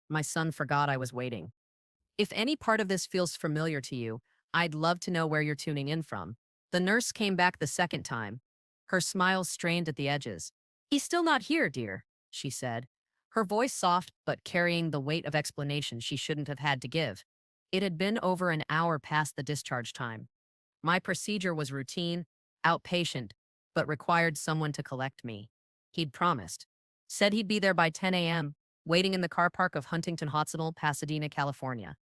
My son forgot I was waiting. If any part of this feels familiar to you, I'd love to know where you're tuning in from. The nurse came back the second time, her smile strained at the edges. He's still not here, dear, she said, her voice soft but carrying the weight of explanation she shouldn't have had to give. It had been over an hour past the discharge time. My procedure was routine, outpatient, but required someone to collect me. He'd promised. Said he'd be there by 10 a.m., waiting in the car park of Huntington Hospital, Pasadena, California.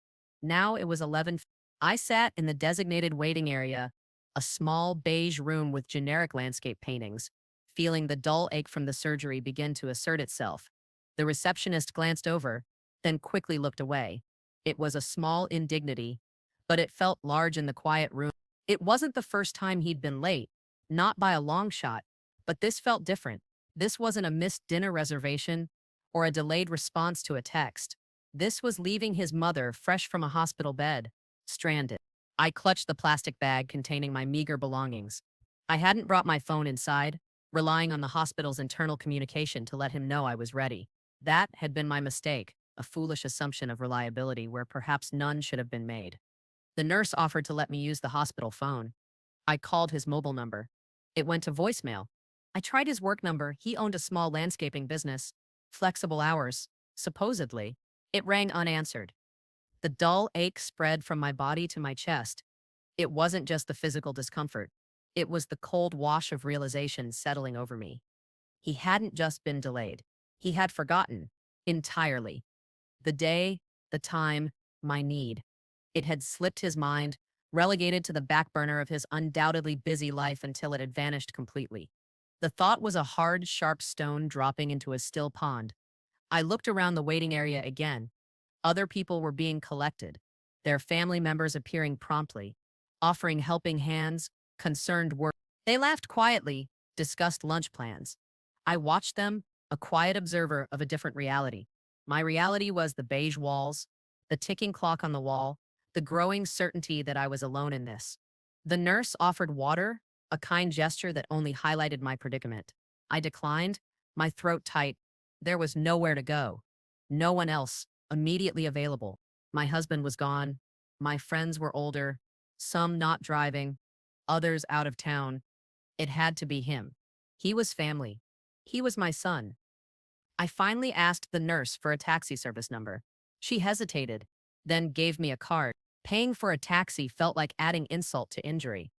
Now it was 11. I sat in the designated waiting area, a small beige room with generic landscape paintings, feeling the dull ache from the surgery begin to assert itself. The receptionist glanced over, then quickly looked away. It was a small indignity, but it felt large in the quiet room. It wasn't the first time he'd been late, not by a long shot, but this felt different. This wasn't a missed dinner reservation or a delayed response to a text. This was leaving his mother fresh from a hospital bed, stranded. I clutched the plastic bag containing my meager belongings. I hadn't brought my phone inside, relying on the hospital's internal communication to let him know I was ready. That had been my mistake, a foolish assumption of reliability where perhaps none should have been made. The nurse offered to let me use the hospital phone. I called his mobile number. It went to voicemail. I tried his work number. He owned a small landscaping business. Flexible hours, supposedly. It rang unanswered. The dull ache spread from my body to my chest. It wasn't just the physical discomfort. It was the cold wash of realization settling over me. He hadn't just been delayed. He had forgotten. Entirely. The day, the time, my need. It had slipped his mind, relegated to the back burner of his undoubtedly busy life until it had vanished completely. The thought was a hard, sharp stone dropping into a still pond. I looked around the waiting area again. Other people were being collected, their family members appearing promptly, offering helping hands, concerned words. They laughed quietly, discussed lunch plans. I watched them, a quiet observer of a different reality. My reality was the beige walls, the ticking clock on the wall, the growing certainty that I was alone in this. The nurse offered water, a kind gesture that only highlighted my predicament. I declined, my throat tight. There was nowhere to go. No one else, immediately available. My husband was gone. My friends were older, some not driving, others out of town. It had to be him. He was family. He was my son. I finally asked the nurse for a taxi service number. She hesitated, then gave me a card. Paying for a taxi felt like adding insult to injury.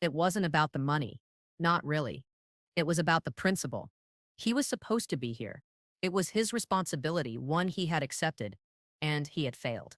It wasn't about the money. Not really. It was about the principle. He was supposed to be here. It was his responsibility, one he had accepted, and he had failed.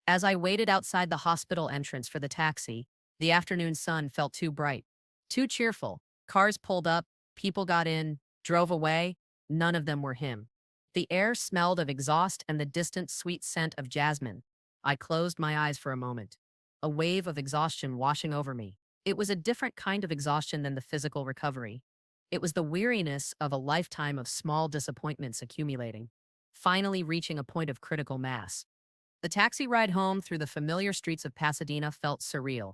As I waited outside the hospital entrance for the taxi, the afternoon sun felt too bright, too cheerful. Cars pulled up, people got in, drove away. None of them were him. The air smelled of exhaust and the distant sweet scent of jasmine. I closed my eyes for a moment. A wave of exhaustion washing over me. It was a different kind of exhaustion than the physical recovery. It was the weariness of a lifetime of small disappointments accumulating, finally reaching a point of critical mass. The taxi ride home through the familiar streets of Pasadena felt surreal.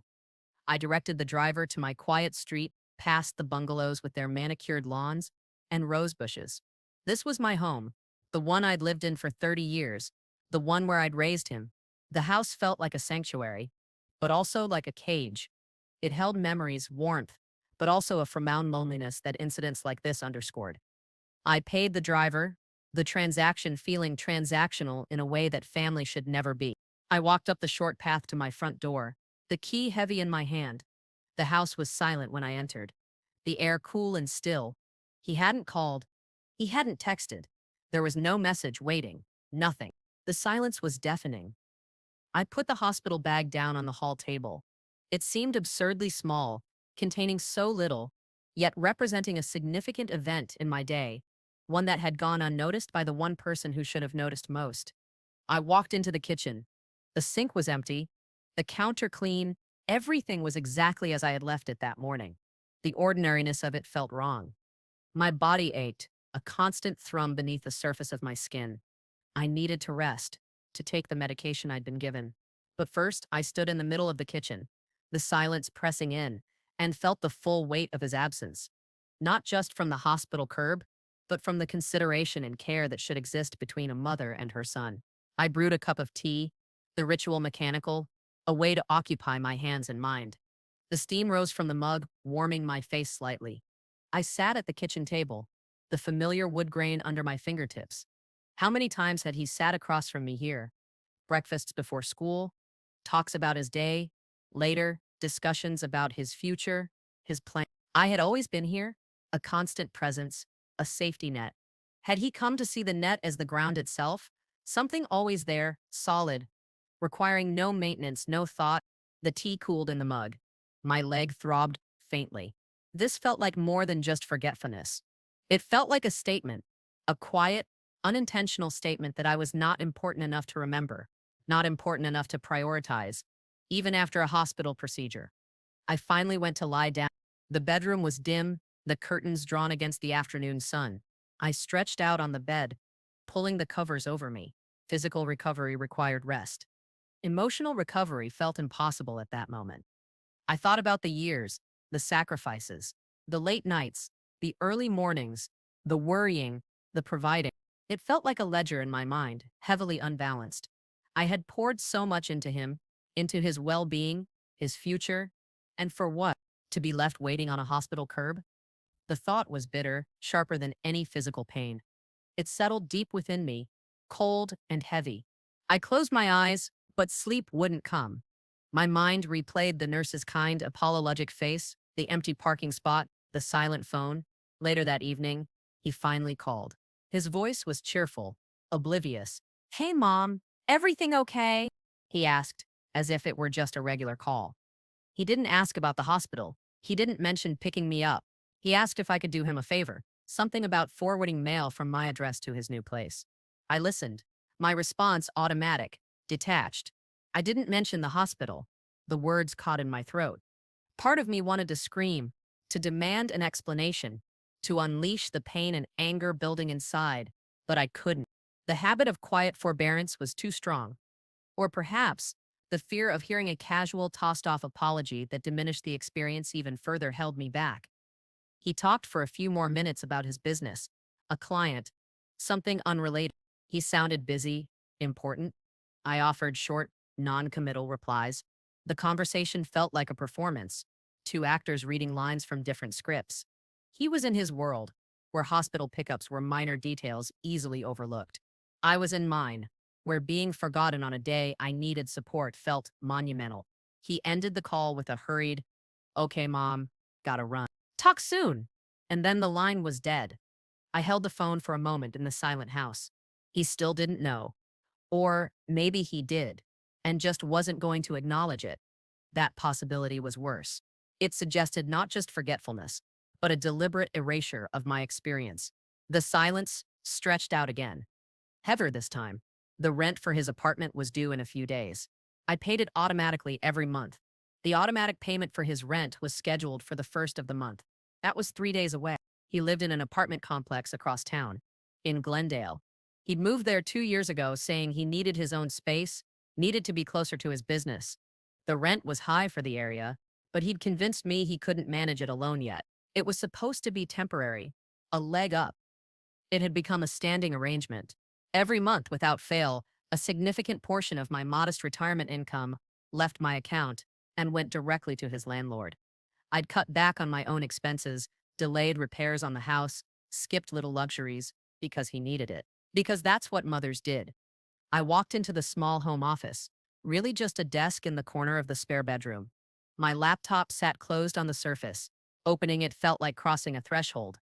I directed the driver to my quiet street, past the bungalows with their manicured lawns and rose bushes. This was my home, the one I'd lived in for 30 years, the one where I'd raised him. The house felt like a sanctuary, but also like a cage. It held memories, warmth, but also a profound loneliness that incidents like this underscored. I paid the driver, the transaction feeling transactional in a way that family should never be. I walked up the short path to my front door, the key heavy in my hand. The house was silent when I entered, the air cool and still. He hadn't called. He hadn't texted. There was no message waiting, nothing. The silence was deafening. I put the hospital bag down on the hall table. It seemed absurdly small, containing so little, yet representing a significant event in my day, one that had gone unnoticed by the one person who should have noticed most. I walked into the kitchen. The sink was empty, the counter clean, everything was exactly as I had left it that morning. The ordinariness of it felt wrong. My body ached, a constant thrum beneath the surface of my skin. I needed to rest, to take the medication I'd been given. But first, I stood in the middle of the kitchen, the silence pressing in, and felt the full weight of his absence. Not just from the hospital curb, but from the consideration and care that should exist between a mother and her son. I brewed a cup of tea, the ritual mechanical, a way to occupy my hands and mind. The steam rose from the mug, warming my face slightly. I sat at the kitchen table, the familiar wood grain under my fingertips. How many times had he sat across from me here? Breakfasts before school, talks about his day, later, discussions about his future, his plan. I had always been here, a constant presence, a safety net. Had he come to see the net as the ground itself? Something always there, solid, requiring no maintenance, no thought. The tea cooled in the mug. My leg throbbed faintly. This felt like more than just forgetfulness. It felt like a statement, a quiet, unintentional statement that I was not important enough to remember, not important enough to prioritize, even after a hospital procedure. I finally went to lie down. The bedroom was dim, the curtains drawn against the afternoon sun. I stretched out on the bed, pulling the covers over me. Physical recovery required rest. Emotional recovery felt impossible at that moment. I thought about the years, the sacrifices, the late nights, the early mornings, the worrying, the providing. It felt like a ledger in my mind, heavily unbalanced. I had poured so much into him, into his well-being, his future, and for what? To be left waiting on a hospital curb? The thought was bitter, sharper than any physical pain. It settled deep within me, cold and heavy. I closed my eyes, but sleep wouldn't come. My mind replayed the nurse's kind, apologetic face, the empty parking spot, the silent phone. Later that evening, he finally called. His voice was cheerful, oblivious. "Hey, Mom, everything okay?" he asked, as if it were just a regular call. He didn't ask about the hospital. He didn't mention picking me up. He asked if I could do him a favor, something about forwarding mail from my address to his new place. I listened. My response automatic, detached. I didn't mention the hospital. The words caught in my throat. Part of me wanted to scream, to demand an explanation, to unleash the pain and anger building inside, but I couldn't. The habit of quiet forbearance was too strong. Or perhaps the fear of hearing a casual, tossed-off apology that diminished the experience even further held me back. He talked for a few more minutes about his business, a client, something unrelated. He sounded busy, important. I offered short, non-committal replies. The conversation felt like a performance, two actors reading lines from different scripts. He was in his world, where hospital pickups were minor details easily overlooked. I was in mine, where being forgotten on a day I needed support felt monumental. He ended the call with a hurried, "Okay, Mom, gotta run. Talk soon." And then the line was dead. I held the phone for a moment in the silent house. He still didn't know. Or maybe he did, and just wasn't going to acknowledge it. That possibility was worse. It suggested not just forgetfulness, but a deliberate erasure of my experience. The silence stretched out again. Heavier this time. The rent for his apartment was due in a few days. I paid it automatically every month. The automatic payment for his rent was scheduled for the first of the month. That was 3 days away. He lived in an apartment complex across town, in Glendale. He'd moved there 2 years ago, saying he needed his own space, needed to be closer to his business. The rent was high for the area, but he'd convinced me he couldn't manage it alone yet. It was supposed to be temporary, a leg up. It had become a standing arrangement. Every month, without fail, a significant portion of my modest retirement income left my account and went directly to his landlord. I'd cut back on my own expenses, delayed repairs on the house, skipped little luxuries because he needed it. Because that's what mothers did. I walked into the small home office, really just a desk in the corner of the spare bedroom. My laptop sat closed on the surface. Opening it felt like crossing a threshold.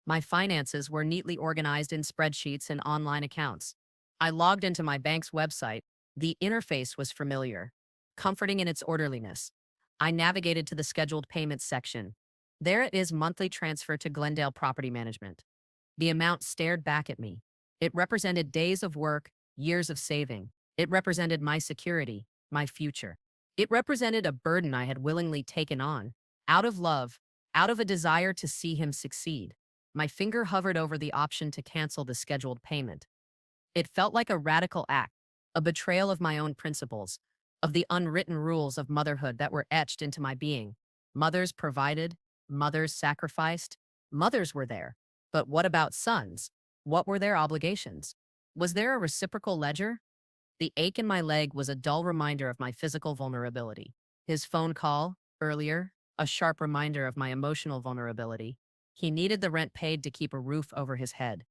My finances were neatly organized in spreadsheets and online accounts. I logged into my bank's website. The interface was familiar, comforting in its orderliness. I navigated to the scheduled payments section. There it is, monthly transfer to Glendale Property Management. The amount stared back at me. It represented days of work, years of saving. It represented my security, my future. It represented a burden I had willingly taken on, out of love, out of a desire to see him succeed. My finger hovered over the option to cancel the scheduled payment. It felt like a radical act, a betrayal of my own principles, of the unwritten rules of motherhood that were etched into my being. Mothers provided, mothers sacrificed, mothers were there. But what about sons? What were their obligations? Was there a reciprocal ledger? The ache in my leg was a dull reminder of my physical vulnerability. His phone call, earlier, a sharp reminder of my emotional vulnerability. He needed the rent paid to keep a roof over his head.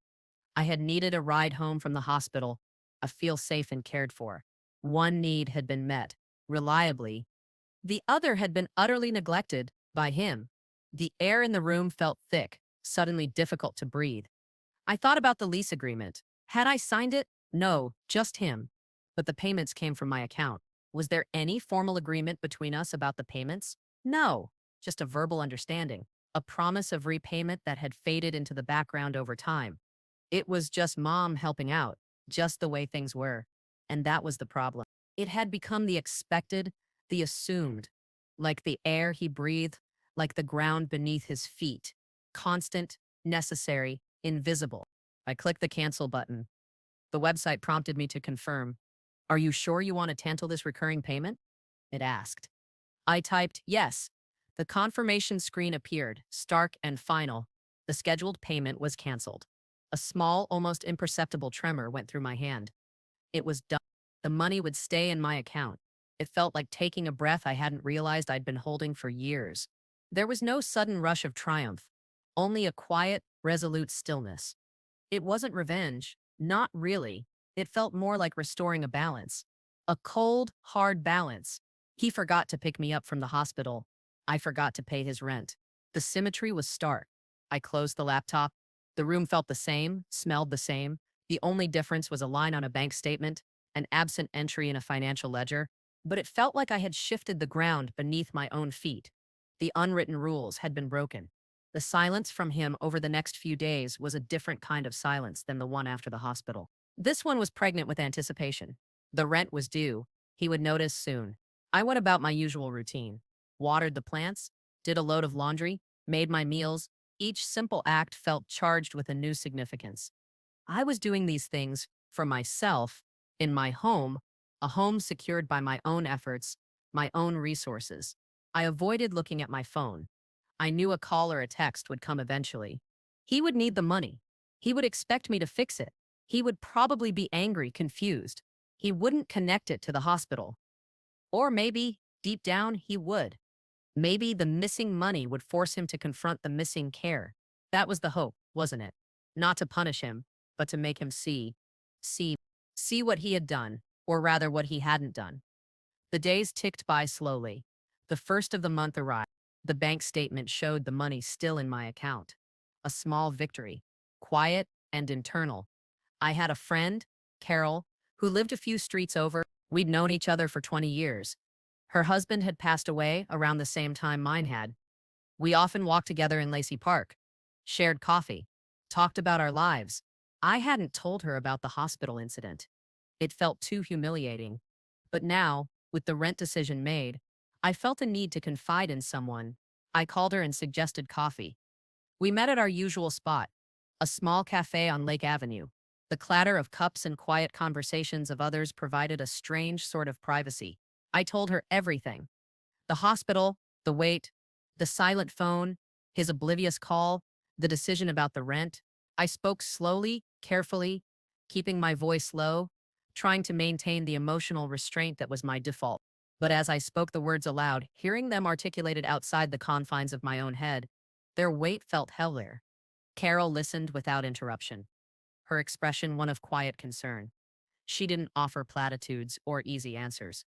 I had needed a ride home from the hospital, a feel safe and cared for. One need had been met, reliably. The other had been utterly neglected by him. The air in the room felt thick, suddenly difficult to breathe. I thought about the lease agreement. Had I signed it? No, just him. But the payments came from my account. Was there any formal agreement between us about the payments? No, just a verbal understanding, a promise of repayment that had faded into the background over time. It was just mom helping out, just the way things were. And that was the problem. It had become the expected, the assumed, like the air he breathed, like the ground beneath his feet. Constant, necessary, invisible. I clicked the cancel button. The website prompted me to confirm. Are you sure you want to cancel this recurring payment? It asked. I typed yes. The confirmation screen appeared, stark and final. The scheduled payment was canceled. A small, almost imperceptible tremor went through my hand. It was done. The money would stay in my account. It felt like taking a breath I hadn't realized I'd been holding for years. There was no sudden rush of triumph, only a quiet, resolute stillness. It wasn't revenge, not really. It felt more like restoring a balance. A cold, hard balance. He forgot to pick me up from the hospital. I forgot to pay his rent. The symmetry was stark. I closed the laptop. The room felt the same, smelled the same. The only difference was a line on a bank statement, an absent entry in a financial ledger, but it felt like I had shifted the ground beneath my own feet. The unwritten rules had been broken. The silence from him over the next few days was a different kind of silence than the one after the hospital. This one was pregnant with anticipation. The rent was due. He would notice soon. I went about my usual routine. Watered the plants, did a load of laundry, made my meals. Each simple act felt charged with a new significance. I was doing these things for myself, in my home, a home secured by my own efforts, my own resources. I avoided looking at my phone. I knew a call or a text would come eventually. He would need the money. He would expect me to fix it. He would probably be angry, confused. He wouldn't connect it to the hospital. Or maybe, deep down, he would. Maybe the missing money would force him to confront the missing care. That was the hope, wasn't it? Not to punish him, but to make him see, see what he had done, or rather what he hadn't done. The days ticked by slowly. The first of the month arrived. The bank statement showed the money still in my account. A small victory, quiet and internal. I had a friend, Carol, who lived a few streets over. We'd known each other for 20 years. Her husband had passed away around the same time mine had. We often walked together in Lacey Park, shared coffee, talked about our lives. I hadn't told her about the hospital incident. It felt too humiliating. But now, with the rent decision made, I felt a need to confide in someone. I called her and suggested coffee. We met at our usual spot, a small cafe on Lake Avenue. The clatter of cups and quiet conversations of others provided a strange sort of privacy. I told her everything. The hospital, the wait, the silent phone, his oblivious call, the decision about the rent. I spoke slowly, carefully, keeping my voice low, trying to maintain the emotional restraint that was my default. But as I spoke the words aloud, hearing them articulated outside the confines of my own head, their weight felt heavier. Carol listened without interruption, her expression one of quiet concern. She didn't offer platitudes or easy answers.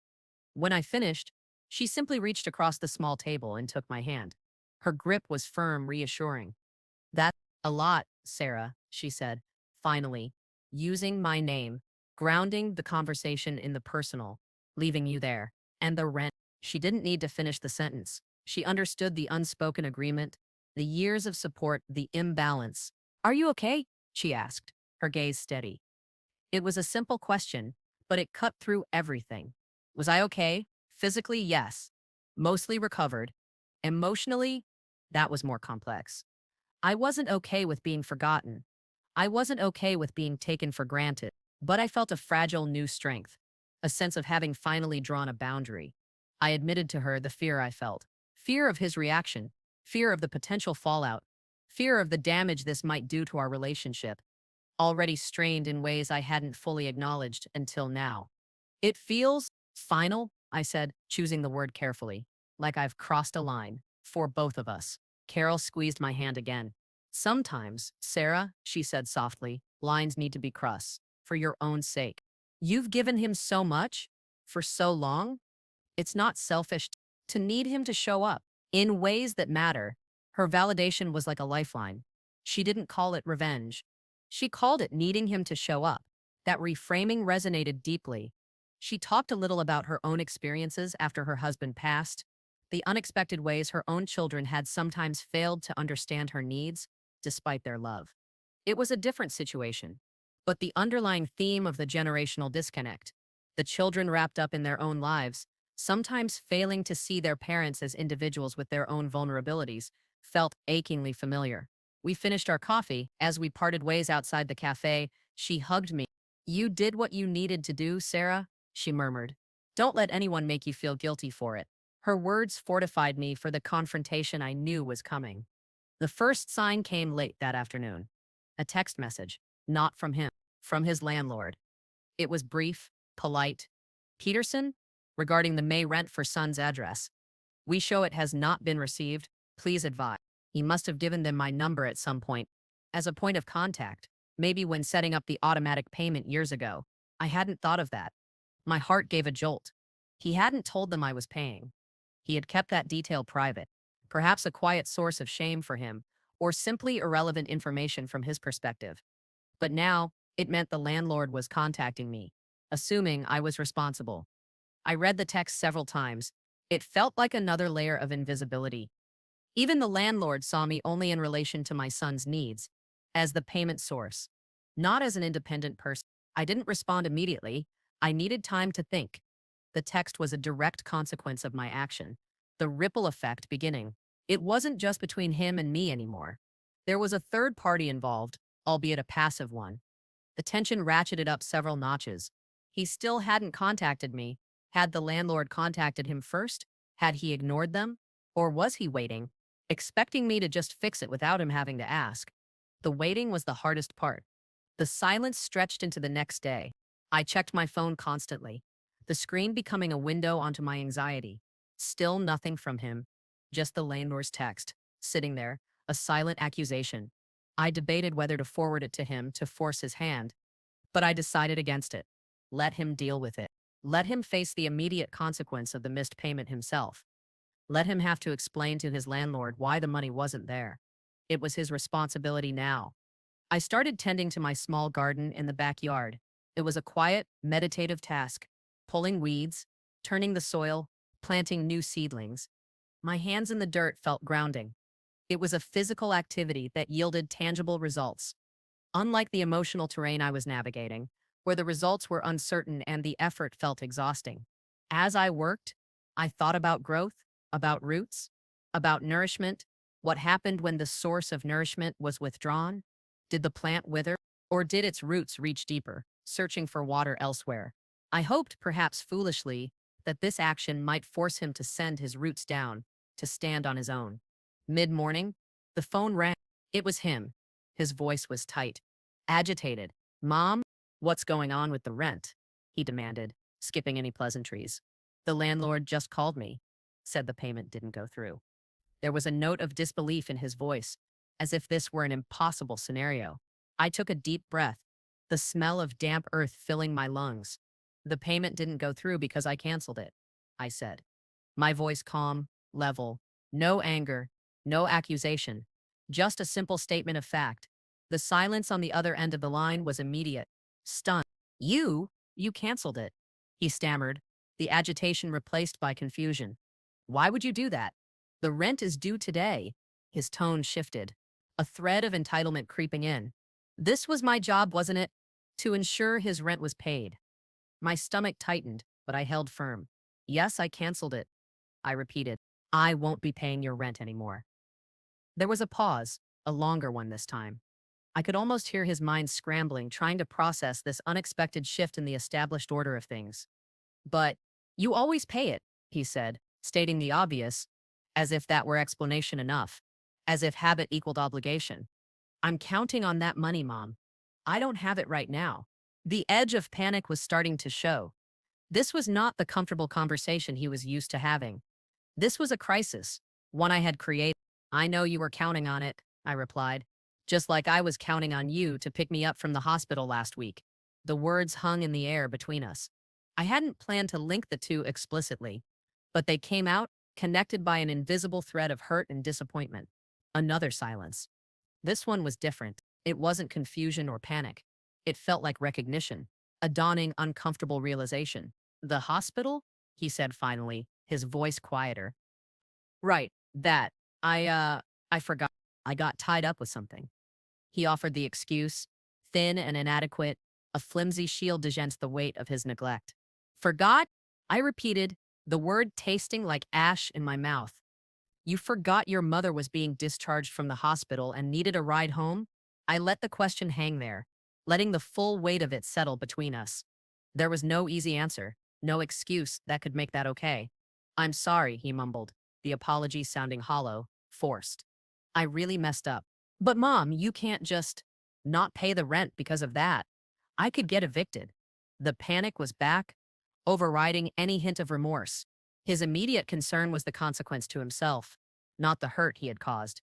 When I finished, she simply reached across the small table and took my hand. Her grip was firm, reassuring. That's a lot, Sarah, she said, finally, using my name, grounding the conversation in the personal, leaving you there. And the rent. She didn't need to finish the sentence. She understood the unspoken agreement, the years of support, the imbalance. Are you okay? She asked, her gaze steady. It was a simple question, but it cut through everything. Was I okay? Physically, yes. Mostly recovered. Emotionally, that was more complex. I wasn't okay with being forgotten. I wasn't okay with being taken for granted, but I felt a fragile new strength, a sense of having finally drawn a boundary. I admitted to her the fear I felt. Fear of his reaction, fear of the potential fallout, fear of the damage this might do to our relationship, already strained in ways I hadn't fully acknowledged until now. It feels final, I said, choosing the word carefully, like I've crossed a line for both of us. Carol squeezed my hand again. Sometimes, Sarah, she said softly, lines need to be crossed for your own sake. You've given him so much for so long. It's not selfish to need him to show up in ways that matter. Her validation was like a lifeline. She didn't call it revenge. She called it needing him to show up. That reframing resonated deeply. She talked a little about her own experiences after her husband passed, the unexpected ways her own children had sometimes failed to understand her needs despite their love. It was a different situation, but the underlying theme of the generational disconnect, the children wrapped up in their own lives, sometimes failing to see their parents as individuals with their own vulnerabilities, felt achingly familiar. We finished our coffee. As we parted ways outside the cafe, she hugged me. You did what you needed to do, Sarah, she murmured. Don't let anyone make you feel guilty for it. Her words fortified me for the confrontation I knew was coming. The first sign came late that afternoon. A text message, not from him, from his landlord. It was brief, polite. Peterson, regarding the May rent for son's address. We show it has not been received. Please advise. He must have given them my number at some point, as a point of contact, maybe when setting up the automatic payment years ago. I hadn't thought of that. My heart gave a jolt. He hadn't told them I was paying. He had kept that detail private, perhaps a quiet source of shame for him, or simply irrelevant information from his perspective. But now, it meant the landlord was contacting me, assuming I was responsible. I read the text several times. It felt like another layer of invisibility. Even the landlord saw me only in relation to my son's needs, as the payment source, not as an independent person. I didn't respond immediately. I needed time to think. The text was a direct consequence of my action, the ripple effect beginning. It wasn't just between him and me anymore. There was a third party involved, albeit a passive one. The tension ratcheted up several notches. He still hadn't contacted me. Had the landlord contacted him first? Had he ignored them? Or was he waiting, expecting me to just fix it without him having to ask? The waiting was the hardest part. The silence stretched into the next day. I checked my phone constantly, the screen becoming a window onto my anxiety. Still nothing from him, just the landlord's text, sitting there, a silent accusation. I debated whether to forward it to him to force his hand, but I decided against it. Let him deal with it. Let him face the immediate consequence of the missed payment himself. Let him have to explain to his landlord why the money wasn't there. It was his responsibility now. I started tending to my small garden in the backyard. It was a quiet, meditative task, pulling weeds, turning the soil, planting new seedlings. My hands in the dirt felt grounding. It was a physical activity that yielded tangible results. Unlike the emotional terrain I was navigating, where the results were uncertain and the effort felt exhausting. As I worked, I thought about growth, about roots, about nourishment. What happened when the source of nourishment was withdrawn? Did the plant wither, or did its roots reach deeper, searching for water elsewhere? I hoped, perhaps foolishly, that this action might force him to send his roots down, to stand on his own. Mid-morning, the phone rang. It was him. His voice was tight, agitated. Mom, what's going on with the rent? He demanded, skipping any pleasantries. The landlord just called me, said the payment didn't go through. There was a note of disbelief in his voice, as if this were an impossible scenario. I took a deep breath, the smell of damp earth filling my lungs. The payment didn't go through because I canceled it, I said. My voice calm, level, no anger, no accusation, just a simple statement of fact. The silence on the other end of the line was immediate, stunned. You canceled it, he stammered, the agitation replaced by confusion. Why would you do that? The rent is due today. His tone shifted, a thread of entitlement creeping in. This was my job, wasn't it? To ensure his rent was paid. My stomach tightened, but I held firm. Yes, I canceled it, I repeated. I won't be paying your rent anymore. There was a pause, a longer one this time. I could almost hear his mind scrambling, trying to process this unexpected shift in the established order of things. But you always pay it, he said, stating the obvious, as if that were explanation enough, as if habit equaled obligation. I'm counting on that money, Mom. I don't have it right now. The edge of panic was starting to show. This was not the comfortable conversation he was used to having. This was a crisis, one I had created. I know you were counting on it, I replied, just like I was counting on you to pick me up from the hospital last week. The words hung in the air between us. I hadn't planned to link the two explicitly, but they came out, connected by an invisible thread of hurt and disappointment. Another silence. This one was different. It wasn't confusion or panic. It felt like recognition, a dawning, uncomfortable realization. The hospital? He said finally, his voice quieter. Right, that. I forgot. I got tied up with something. He offered the excuse, thin and inadequate, a flimsy shield against the weight of his neglect. Forgot? I repeated, the word tasting like ash in my mouth. You forgot your mother was being discharged from the hospital and needed a ride home? I let the question hang there, letting the full weight of it settle between us. There was no easy answer, no excuse that could make that okay. I'm sorry, he mumbled, the apology sounding hollow, forced. I really messed up. But Mom, you can't just not pay the rent because of that. I could get evicted. The panic was back, overriding any hint of remorse. His immediate concern was the consequence to himself, not the hurt he had caused.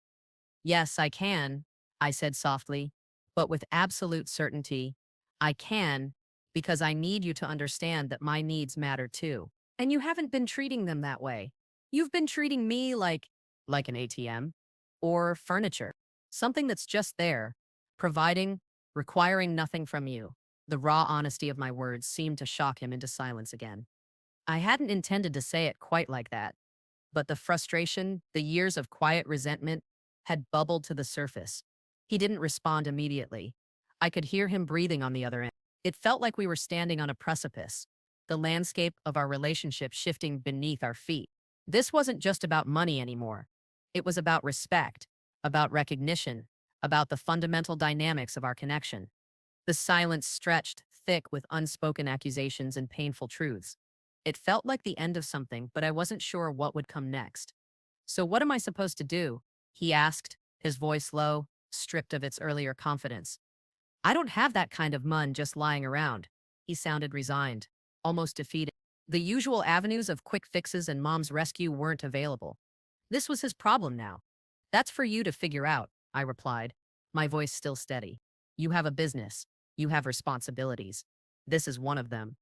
Yes, I can, I said softly, but with absolute certainty. I can, because I need you to understand that my needs matter too. And you haven't been treating them that way. You've been treating me like an ATM or furniture, something that's just there, providing, requiring nothing from you. The raw honesty of my words seemed to shock him into silence again. I hadn't intended to say it quite like that, but the frustration, the years of quiet resentment, had bubbled to the surface. He didn't respond immediately. I could hear him breathing on the other end. It felt like we were standing on a precipice, the landscape of our relationship shifting beneath our feet. This wasn't just about money anymore. It was about respect, about recognition, about the fundamental dynamics of our connection. The silence stretched, thick with unspoken accusations and painful truths. It felt like the end of something, but I wasn't sure what would come next. So what am I supposed to do? He asked, his voice low, stripped of its earlier confidence. I don't have that kind of mun just lying around. He sounded resigned, almost defeated. The usual avenues of quick fixes and Mom's rescue weren't available. This was his problem now. That's for you to figure out, I replied, my voice still steady. You have a business. You have responsibilities. This is one of them.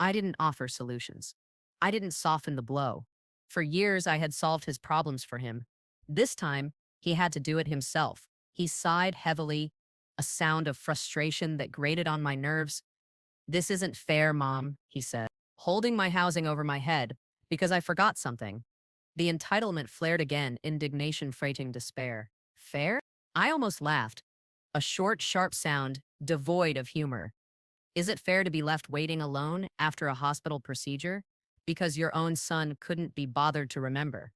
I didn't offer solutions. I didn't soften the blow. For years, I had solved his problems for him. This time, he had to do it himself. He sighed heavily, a sound of frustration that grated on my nerves. This isn't fair, Mom, he said, holding my housing over my head because I forgot something. The entitlement flared again, indignation freighting despair. Fair? I almost laughed. A short, sharp sound, devoid of humor. Is it fair to be left waiting alone after a hospital procedure because your own son couldn't be bothered to remember?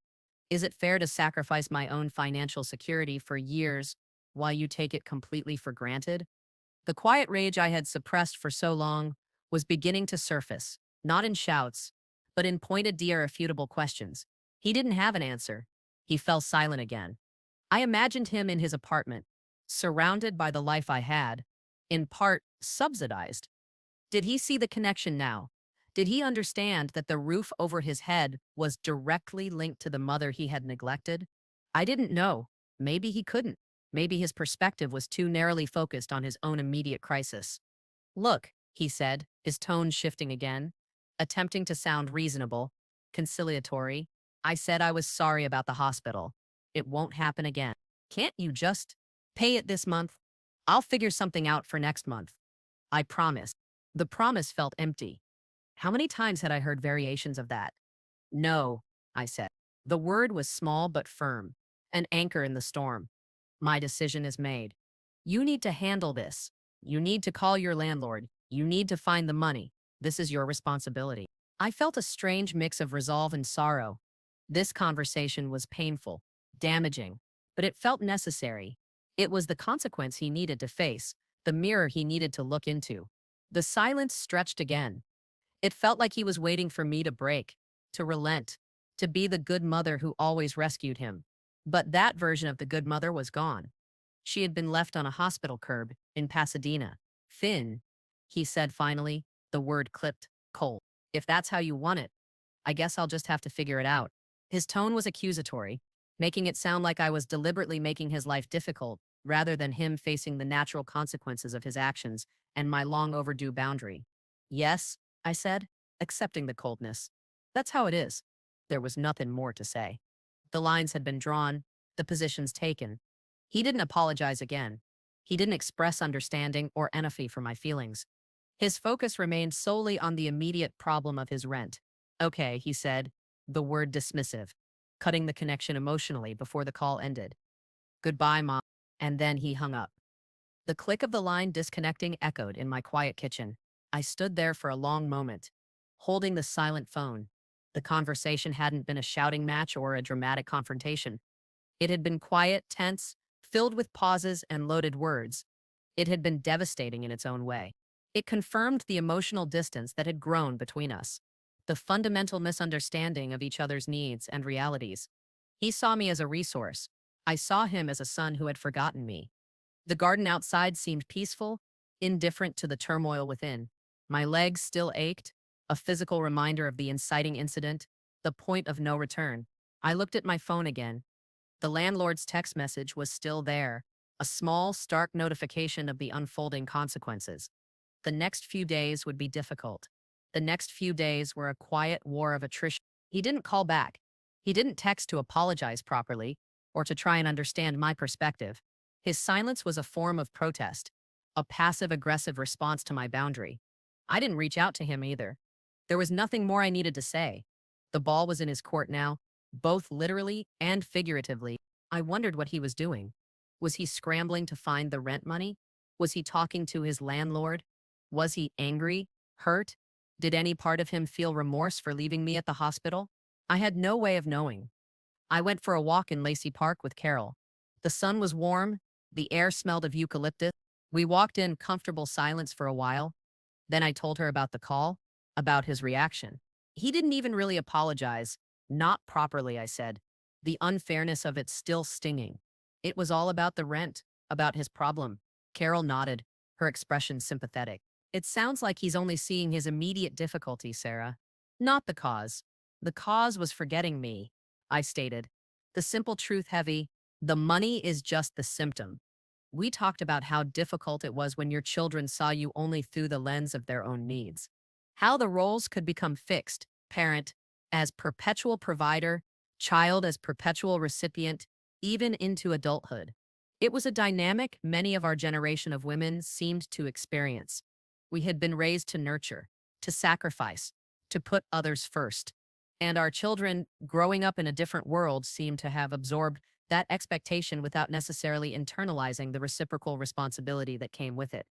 Is it fair to sacrifice my own financial security for years while you take it completely for granted? The quiet rage I had suppressed for so long was beginning to surface, not in shouts, but in pointed, irrefutable questions. He didn't have an answer. He fell silent again. I imagined him in his apartment, surrounded by the life I had, in part subsidized. Did he see the connection now? Did he understand that the roof over his head was directly linked to the mother he had neglected? I didn't know. Maybe he couldn't. Maybe his perspective was too narrowly focused on his own immediate crisis. Look, he said, his tone shifting again, attempting to sound reasonable, conciliatory. I said I was sorry about the hospital. It won't happen again. Can't you just pay it this month? I'll figure something out for next month. I promised. The promise felt empty. How many times had I heard variations of that? No, I said. The word was small but firm, an anchor in the storm. My decision is made. You need to handle this. You need to call your landlord. You need to find the money. This is your responsibility. I felt a strange mix of resolve and sorrow. This conversation was painful, damaging, but it felt necessary. It was the consequence he needed to face, the mirror he needed to look into. The silence stretched again. It felt like he was waiting for me to break, to relent, to be the good mother who always rescued him. But that version of the good mother was gone. She had been left on a hospital curb in Pasadena. Finn, he said finally, the word clipped, cold. If that's how you want it, I guess I'll just have to figure it out. His tone was accusatory, making it sound like I was deliberately making his life difficult rather than him facing the natural consequences of his actions and my long overdue boundary. Yes, I said, accepting the coldness. That's how it is. There was nothing more to say. The lines had been drawn, the positions taken. He didn't apologize again. He didn't express understanding or empathy for my feelings. His focus remained solely on the immediate problem of his rent. Okay, he said, the word dismissive, cutting the connection emotionally before the call ended. Goodbye, Mom. And then he hung up. The click of the line disconnecting echoed in my quiet kitchen. I stood there for a long moment, holding the silent phone. The conversation hadn't been a shouting match or a dramatic confrontation. It had been quiet, tense, filled with pauses and loaded words. It had been devastating in its own way. It confirmed the emotional distance that had grown between us, the fundamental misunderstanding of each other's needs and realities. He saw me as a resource. I saw him as a son who had forgotten me. The garden outside seemed peaceful, indifferent to the turmoil within. My legs still ached, a physical reminder of the inciting incident, the point of no return. I looked at my phone again. The landlord's text message was still there, a small, stark notification of the unfolding consequences. The next few days would be difficult. The next few days were a quiet war of attrition. He didn't call back. He didn't text to apologize properly or to try and understand my perspective. His silence was a form of protest, a passive-aggressive response to my boundary. I didn't reach out to him either. There was nothing more I needed to say. The ball was in his court now, both literally and figuratively. I wondered what he was doing. Was he scrambling to find the rent money? Was he talking to his landlord? Was he angry? Hurt? Did any part of him feel remorse for leaving me at the hospital? I had no way of knowing. I went for a walk in Lacey Park with Carol. The sun was warm, the air smelled of eucalyptus. We walked in comfortable silence for a while. Then I told her about the call, about his reaction. He didn't even really apologize. Not properly, I said. The unfairness of it still stinging. It was all about the rent, about his problem. Carol nodded, her expression sympathetic. It sounds like he's only seeing his immediate difficulty, Sarah. Not the cause. The cause was forgetting me, I stated. The simple truth heavy, the money is just the symptom. We talked about how difficult it was when your children saw you only through the lens of their own needs. How the roles could become fixed, parent as perpetual provider, child as perpetual recipient, even into adulthood. It was a dynamic many of our generation of women seemed to experience. We had been raised to nurture, to sacrifice, to put others first. And our children, growing up in a different world, seemed to have absorbed that expectation without necessarily internalizing the reciprocal responsibility that came with it.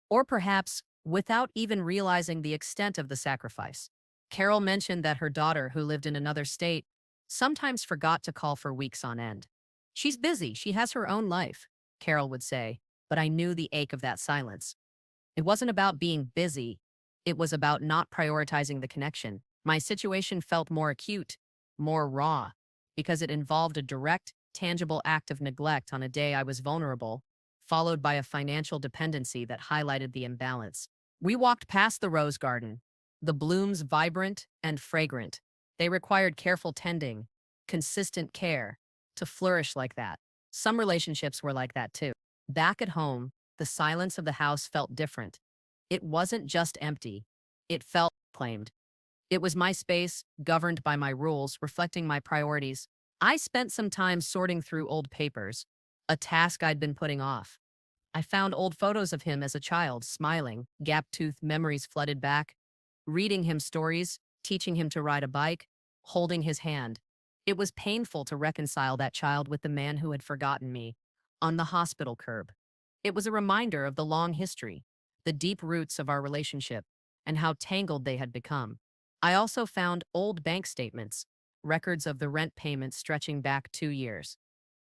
Or perhaps without even realizing the extent of the sacrifice. Carol mentioned that her daughter, who lived in another state, sometimes forgot to call for weeks on end. She's busy, she has her own life, Carol would say, but I knew the ache of that silence. It wasn't about being busy, it was about not prioritizing the connection. My situation felt more acute, more raw, because it involved a direct, tangible act of neglect on a day I was vulnerable, followed by a financial dependency that highlighted the imbalance. We walked past the rose garden, the blooms vibrant and fragrant. They required careful tending, consistent care, to flourish like that. Some relationships were like that too. Back at home, the silence of the house felt different. It wasn't just empty, it felt claimed. It was my space, governed by my rules, reflecting my priorities. I spent some time sorting through old papers, a task I'd been putting off. I found old photos of him as a child, smiling, gap-toothed memories flooded back, reading him stories, teaching him to ride a bike, holding his hand. It was painful to reconcile that child with the man who had forgotten me, on the hospital curb. It was a reminder of the long history, the deep roots of our relationship, and how tangled they had become. I also found old bank statements, records of the rent payments stretching back 2 years.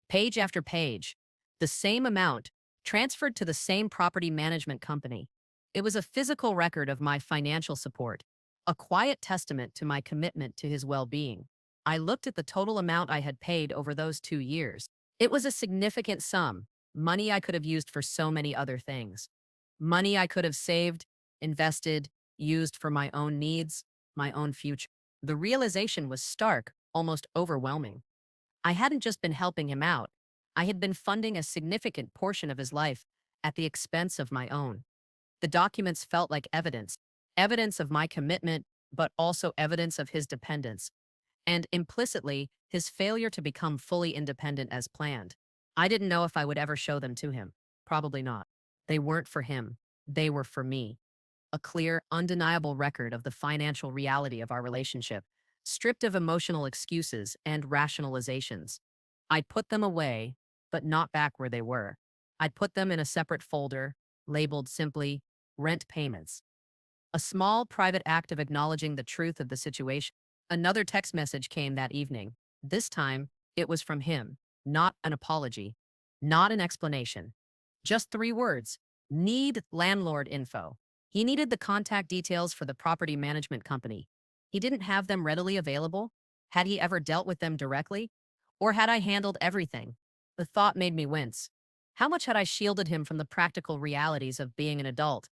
Page after page, the same amount, transferred to the same property management company. It was a physical record of my financial support, a quiet testament to my commitment to his well-being. I looked at the total amount I had paid over those 2 years. It was a significant sum, money I could have used for so many other things. Money I could have saved, invested, used for my own needs. my own future. The realization was stark, almost overwhelming. I hadn't just been helping him out, I had been funding a significant portion of his life at the expense of my own. The documents felt like evidence, evidence of my commitment, but also evidence of his dependence, and implicitly, his failure to become fully independent as planned. I didn't know if I would ever show them to him. Probably not. They weren't for him. They were for me. A clear, undeniable record of the financial reality of our relationship, stripped of emotional excuses and rationalizations. I'd put them away, but not back where they were. I'd put them in a separate folder, labeled simply rent payments. A small, private act of acknowledging the truth of the situation. Another text message came that evening. This time, it was from him, not an apology, not an explanation. Just 3 words: need landlord info. He needed the contact details for the property management company. He didn't have them readily available. Had he ever dealt with them directly? Or had I handled everything? The thought made me wince. How much had I shielded him from the practical realities of being an adult?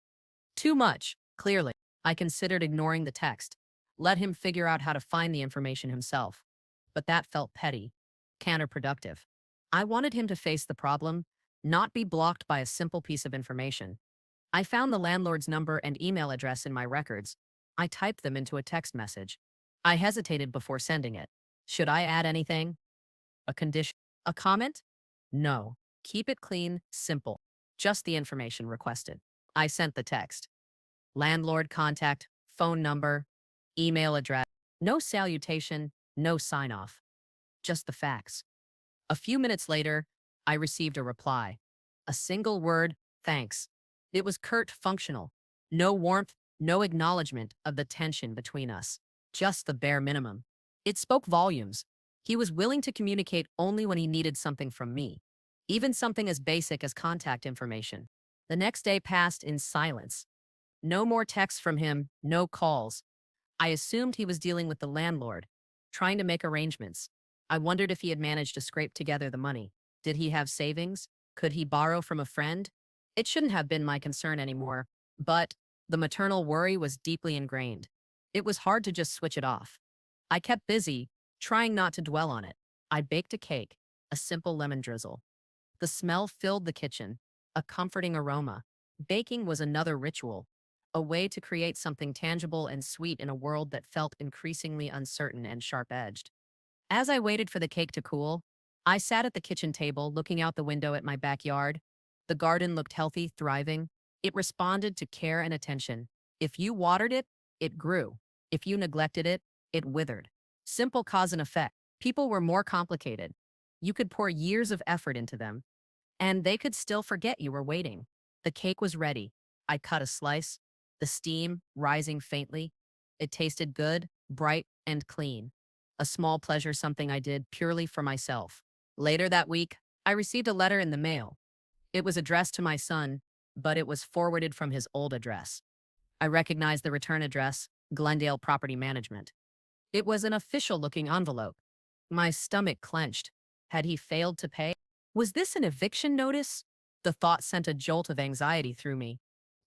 Too much, clearly. I considered ignoring the text. Let him figure out how to find the information himself. But that felt petty, counterproductive. I wanted him to face the problem, not be blocked by a simple piece of information. I found the landlord's number and email address in my records. I typed them into a text message. I hesitated before sending it. Should I add anything? A condition? A comment? No. Keep it clean, simple. Just the information requested. I sent the text. Landlord contact, phone number, email address. No salutation, no sign-off. Just the facts. A few minutes later, I received a reply. A single word, thanks. It was curt, functional. No warmth, no acknowledgement of the tension between us. Just the bare minimum. It spoke volumes. He was willing to communicate only when he needed something from me, even something as basic as contact information. The next day passed in silence. No more texts from him, no calls. I assumed he was dealing with the landlord, trying to make arrangements. I wondered if he had managed to scrape together the money. Did he have savings? Could he borrow from a friend? It shouldn't have been my concern anymore, but the maternal worry was deeply ingrained. It was hard to just switch it off. I kept busy, trying not to dwell on it. I baked a cake, a simple lemon drizzle. The smell filled the kitchen, a comforting aroma. Baking was another ritual, a way to create something tangible and sweet in a world that felt increasingly uncertain and sharp-edged. As I waited for the cake to cool, I sat at the kitchen table looking out the window at my backyard. The garden looked healthy, thriving. It responded to care and attention. If you watered it, it grew. If you neglected it, it withered. Simple cause and effect. People were more complicated. You could pour years of effort into them, and they could still forget you were waiting. The cake was ready. I cut a slice, the steam rising faintly. It tasted good, bright, and clean. A small pleasure, something I did purely for myself. Later that week, I received a letter in the mail. It was addressed to my son, but it was forwarded from his old address. I recognized the return address, Glendale Property Management. It was an official-looking envelope. My stomach clenched. Had he failed to pay? Was this an eviction notice? The thought sent a jolt of anxiety through me.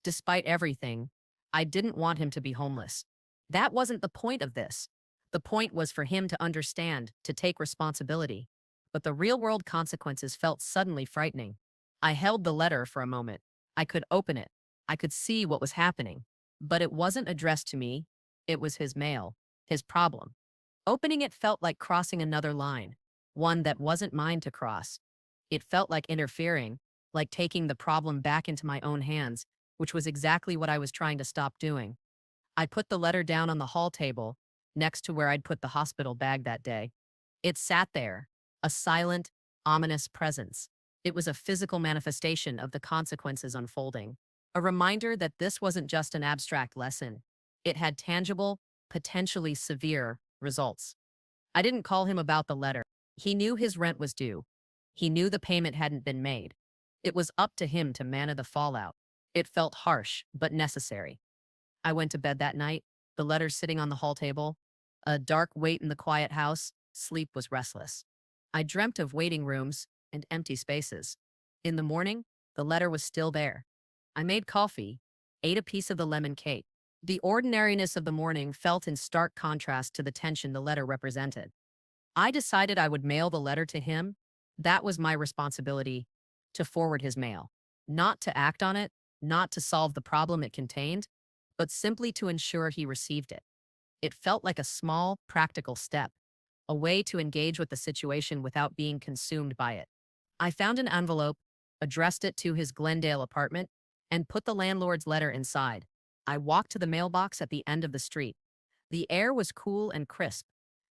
Despite everything, I didn't want him to be homeless. That wasn't the point of this. The point was for him to understand, to take responsibility. But the real-world consequences felt suddenly frightening. I held the letter for a moment. I could open it. I could see what was happening. But it wasn't addressed to me. It was his mail, his problem. Opening it felt like crossing another line, one that wasn't mine to cross. It felt like interfering, like taking the problem back into my own hands, which was exactly what I was trying to stop doing. I put the letter down on the hall table, next to where I'd put the hospital bag that day. It sat there, a silent, ominous presence. It was a physical manifestation of the consequences unfolding, a reminder that this wasn't just an abstract lesson. It had tangible, potentially severe results. I didn't call him about the letter. He knew his rent was due. He knew the payment hadn't been made. It was up to him to manage the fallout. It felt harsh, but necessary. I went to bed that night, the letter sitting on the hall table. A dark weight in the quiet house. Sleep was restless. I dreamt of waiting rooms and empty spaces. In the morning, the letter was still there. I made coffee, ate a piece of the lemon cake. The ordinariness of the morning felt in stark contrast to the tension the letter represented. I decided I would mail the letter to him. That was my responsibility, to forward his mail, not to act on it, not to solve the problem it contained, but simply to ensure he received it. It felt like a small, practical step, a way to engage with the situation without being consumed by it. I found an envelope, addressed it to his Glendale apartment, and put the landlord's letter inside. I walked to the mailbox at the end of the street. The air was cool and crisp.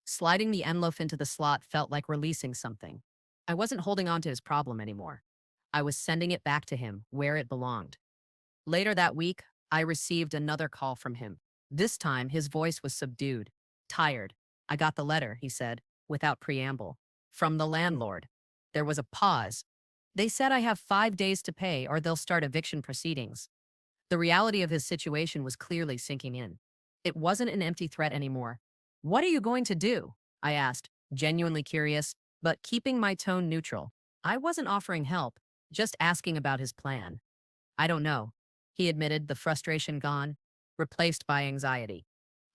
Sliding the envelope into the slot felt like releasing something. I wasn't holding on to his problem anymore. I was sending it back to him, where it belonged. Later that week, I received another call from him. This time, his voice was subdued, tired. "I got the letter," he said, without preamble. "From the landlord." There was a pause. "They said I have 5 days to pay or they'll start eviction proceedings." The reality of his situation was clearly sinking in. It wasn't an empty threat anymore. "What are you going to do?" I asked, genuinely curious, but keeping my tone neutral. I wasn't offering help, just asking about his plan. "I don't know," he admitted, the frustration gone, replaced by anxiety.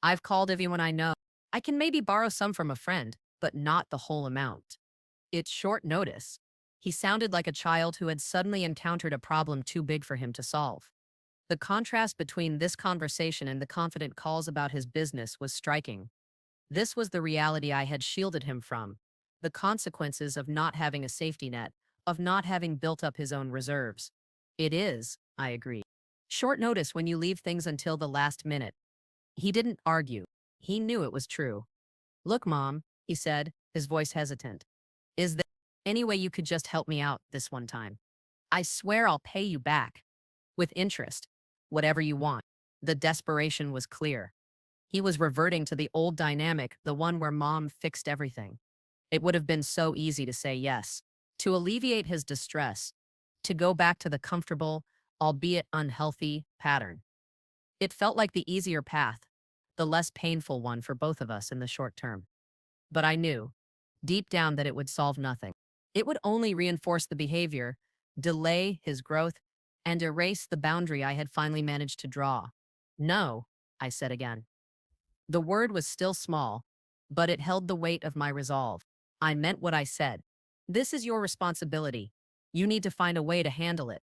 "I've called everyone I know. I can maybe borrow some from a friend, but not the whole amount." It's short notice. He sounded like a child who had suddenly encountered a problem too big for him to solve. The contrast between this conversation and the confident calls about his business was striking. This was the reality I had shielded him from, the consequences of not having a safety net, of not having built up his own reserves. "It is," I agreed. "Short notice when you leave things until the last minute." He didn't argue. He knew it was true. "Look, Mom," he said, his voice hesitant. "Is there any way you could just help me out this one time? I swear I'll pay you back. With interest. Whatever you want." The desperation was clear. He was reverting to the old dynamic, the one where Mom fixed everything. It would have been so easy to say yes, to alleviate his distress, to go back to the comfortable, albeit unhealthy, pattern. It felt like the easier path, the less painful one for both of us in the short term. But I knew, deep down, that it would solve nothing. It would only reinforce the behavior, delay his growth, and erase the boundary I had finally managed to draw. "No," I said again. The word was still small, but it held the weight of my resolve. I meant what I said. This is your responsibility. You need to find a way to handle it.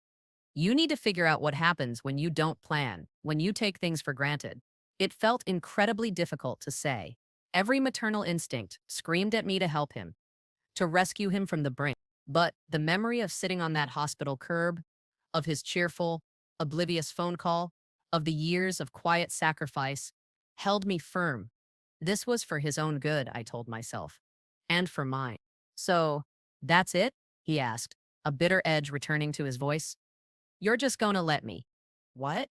You need to figure out what happens when you don't plan, when you take things for granted. It felt incredibly difficult to say. Every maternal instinct screamed at me to help him, to rescue him from the brink. But the memory of sitting on that hospital curb, of his cheerful, oblivious phone call, of the years of quiet sacrifice, held me firm. This was for his own good, I told myself, and for mine. "So, that's it?" he asked, a bitter edge returning to his voice. "You're just gonna let me, what?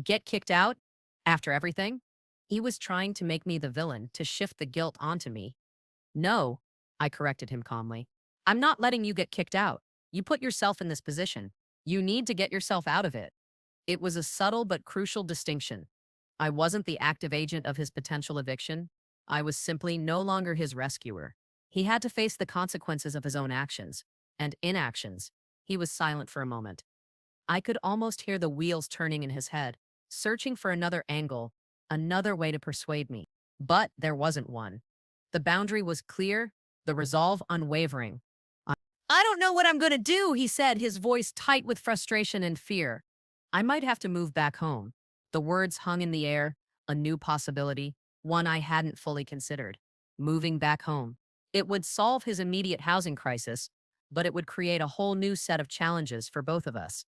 Get kicked out? After everything?" He was trying to make me the villain, to shift the guilt onto me. "No," I corrected him calmly. "I'm not letting you get kicked out. You put yourself in this position. You need to get yourself out of it." It was a subtle but crucial distinction. I wasn't the active agent of his potential eviction. I was simply no longer his rescuer. He had to face the consequences of his own actions and inactions. He was silent for a moment. I could almost hear the wheels turning in his head, searching for another angle, another way to persuade me. But there wasn't one. The boundary was clear, the resolve unwavering. "I don't know what I'm going to do," he said, his voice tight with frustration and fear. I might have to move back home. The words hung in the air, a new possibility, one I hadn't fully considered. Moving back home. It would solve his immediate housing crisis, but it would create a whole new set of challenges for both of us.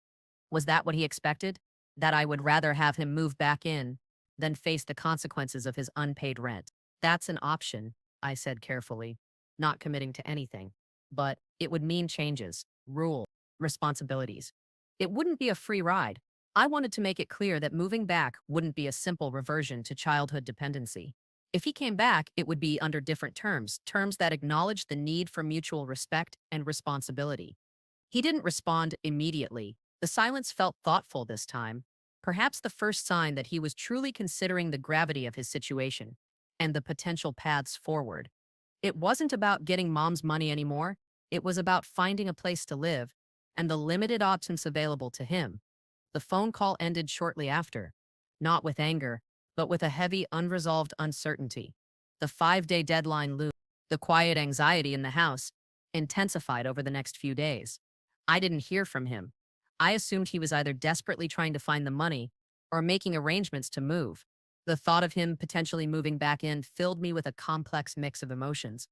Was that what he expected? That I would rather have him move back in than face the consequences of his unpaid rent? "That's an option," I said carefully, not committing to anything. But it would mean changes, rules, responsibilities. It wouldn't be a free ride. I wanted to make it clear that moving back wouldn't be a simple reversion to childhood dependency. If he came back, it would be under different terms, terms that acknowledged the need for mutual respect and responsibility. He didn't respond immediately. The silence felt thoughtful this time, perhaps the first sign that he was truly considering the gravity of his situation and the potential paths forward. It wasn't about getting Mom's money anymore. It was about finding a place to live and the limited options available to him. The phone call ended shortly after, not with anger, but with a heavy, unresolved uncertainty. The 5-day deadline loomed. The quiet anxiety in the house intensified over the next few days. I didn't hear from him. I assumed he was either desperately trying to find the money or making arrangements to move. The thought of him potentially moving back in filled me with a complex mix of emotions.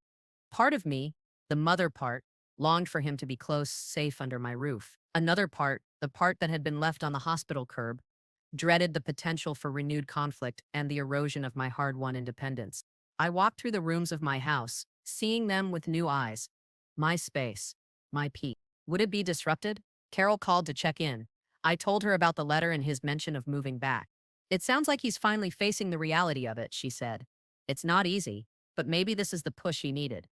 Part of me, the mother part, longed for him to be close, safe under my roof. Another part, the part that had been left on the hospital curb, dreaded the potential for renewed conflict and the erosion of my hard-won independence. I walked through the rooms of my house, seeing them with new eyes. My space, my peace. Would it be disrupted? Carol called to check in. I told her about the letter and his mention of moving back. It sounds like he's finally facing the reality of it, she said. It's not easy, but maybe this is the push he needed.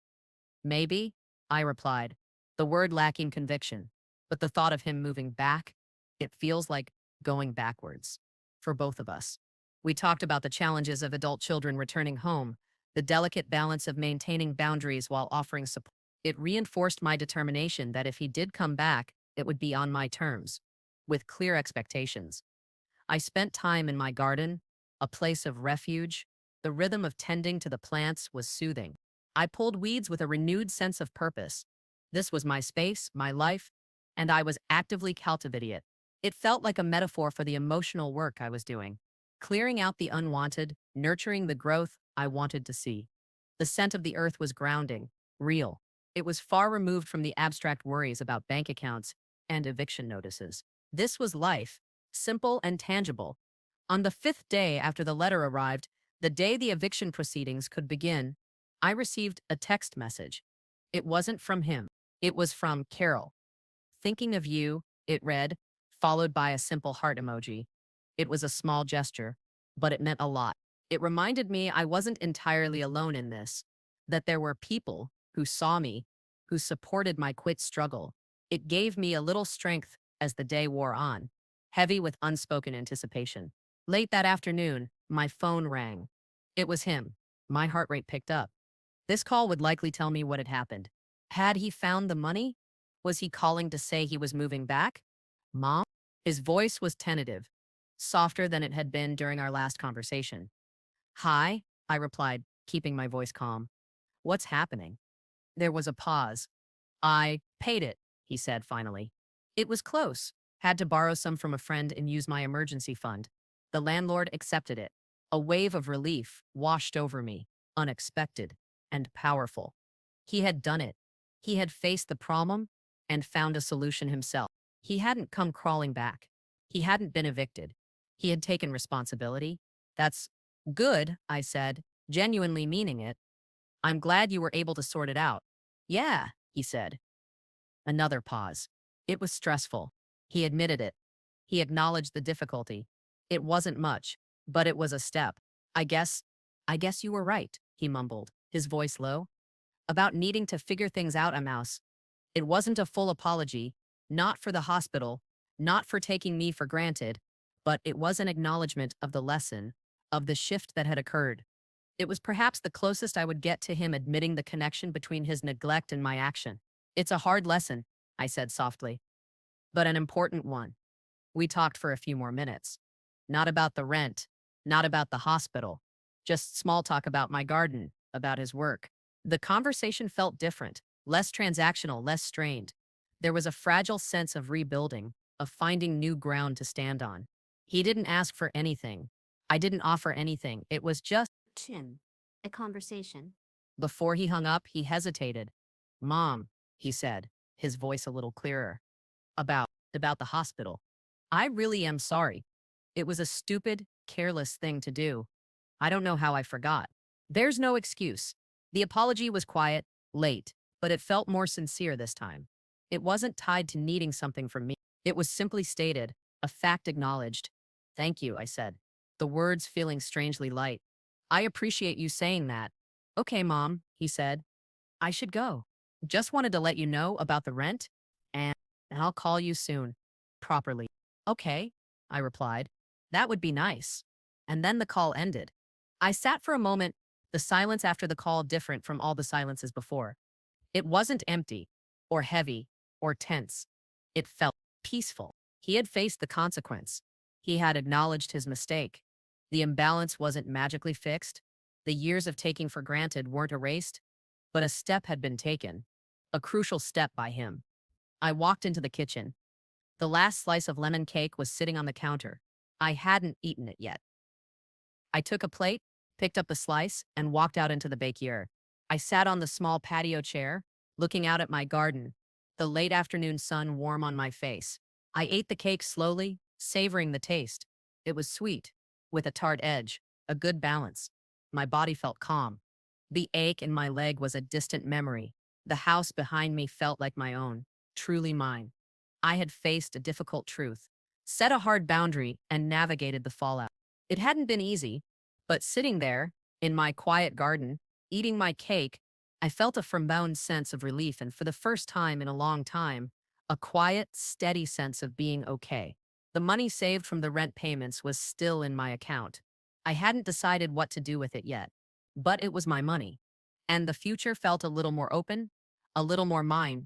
Maybe, I replied, the word lacking conviction. But the thought of him moving back, it feels like going backwards for both of us. We talked about the challenges of adult children returning home, the delicate balance of maintaining boundaries while offering support. It reinforced my determination that if he did come back, it would be on my terms, with clear expectations. I spent time in my garden, a place of refuge. The rhythm of tending to the plants was soothing. I pulled weeds with a renewed sense of purpose. This was my space, my life, and I was actively cultivating it. It felt like a metaphor for the emotional work I was doing, clearing out the unwanted, nurturing the growth I wanted to see. The scent of the earth was grounding, real. It was far removed from the abstract worries about bank accounts and eviction notices. This was life, simple and tangible. On the 5th day after the letter arrived, the day the eviction proceedings could begin, I received a text message. It wasn't from him. It was from Carol. Thinking of you, it read, followed by a simple heart emoji. It was a small gesture, but it meant a lot. It reminded me I wasn't entirely alone in this, that there were people who saw me, who supported my quit struggle. It gave me a little strength as the day wore on, heavy with unspoken anticipation. Late that afternoon, my phone rang. It was him. My heart rate picked up. This call would likely tell me what had happened. Had he found the money? Was he calling to say he was moving back? Mom? His voice was tentative, softer than it had been during our last conversation. Hi, I replied, keeping my voice calm. What's happening? There was a pause. I paid it, he said finally. It was close. Had to borrow some from a friend and use my emergency fund. The landlord accepted it. A wave of relief washed over me, unexpected and powerful. He had done it. He had faced the problem and found a solution himself. He hadn't come crawling back. He hadn't been evicted. He had taken responsibility. That's good, I said, genuinely meaning it. I'm glad you were able to sort it out. Yeah, he said. Another pause. It was stressful. He admitted it. He acknowledged the difficulty. It wasn't much, but it was a step. I guess you were right, he mumbled, his voice low. About needing to figure things out, a mouse. It wasn't a full apology, not for the hospital, not for taking me for granted, but it was an acknowledgement of the lesson, of the shift that had occurred. It was perhaps the closest I would get to him admitting the connection between his neglect and my action. It's a hard lesson, I said softly, but an important one. We talked for a few more minutes. Not about the rent, not about the hospital, just small talk about my garden, about his work. The conversation felt different, less transactional, less strained. There was a fragile sense of rebuilding, of finding new ground to stand on. He didn't ask for anything. I didn't offer anything. It was just Chin. A conversation. Before he hung up, he hesitated. Mom, he said, his voice a little clearer. About the hospital. I really am sorry. It was a stupid, careless thing to do. I don't know how I forgot. There's no excuse. The apology was quiet, late, but it felt more sincere this time. It wasn't tied to needing something from me. It was simply stated, a fact acknowledged. Thank you, I said, the words feeling strangely light. I appreciate you saying that. Okay, Mom, he said. I should go. Just wanted to let you know about the rent, and I'll call you soon. Properly. Okay, I replied. That would be nice. And then the call ended. I sat for a moment, the silence after the call different from all the silences before. It wasn't empty, or heavy, or tense. It felt peaceful. He had faced the consequence. He had acknowledged his mistake. The imbalance wasn't magically fixed. The years of taking for granted weren't erased, but a step had been taken. A crucial step by him. I walked into the kitchen. The last slice of lemon cake was sitting on the counter. I hadn't eaten it yet. I took a plate, picked up a slice, and walked out into the backyard. I sat on the small patio chair, looking out at my garden, the late afternoon sun warm on my face. I ate the cake slowly, savoring the taste. It was sweet, with a tart edge, a good balance. My body felt calm. The ache in my leg was a distant memory. The house behind me felt like my own, truly mine. I had faced a difficult truth, set a hard boundary, and navigated the fallout. It hadn't been easy, but sitting there, in my quiet garden, eating my cake, I felt a profound sense of relief and, for the first time in a long time, a quiet, steady sense of being okay. The money saved from the rent payments was still in my account. I hadn't decided what to do with it yet, but it was my money. And the future felt a little more open, a little more mine.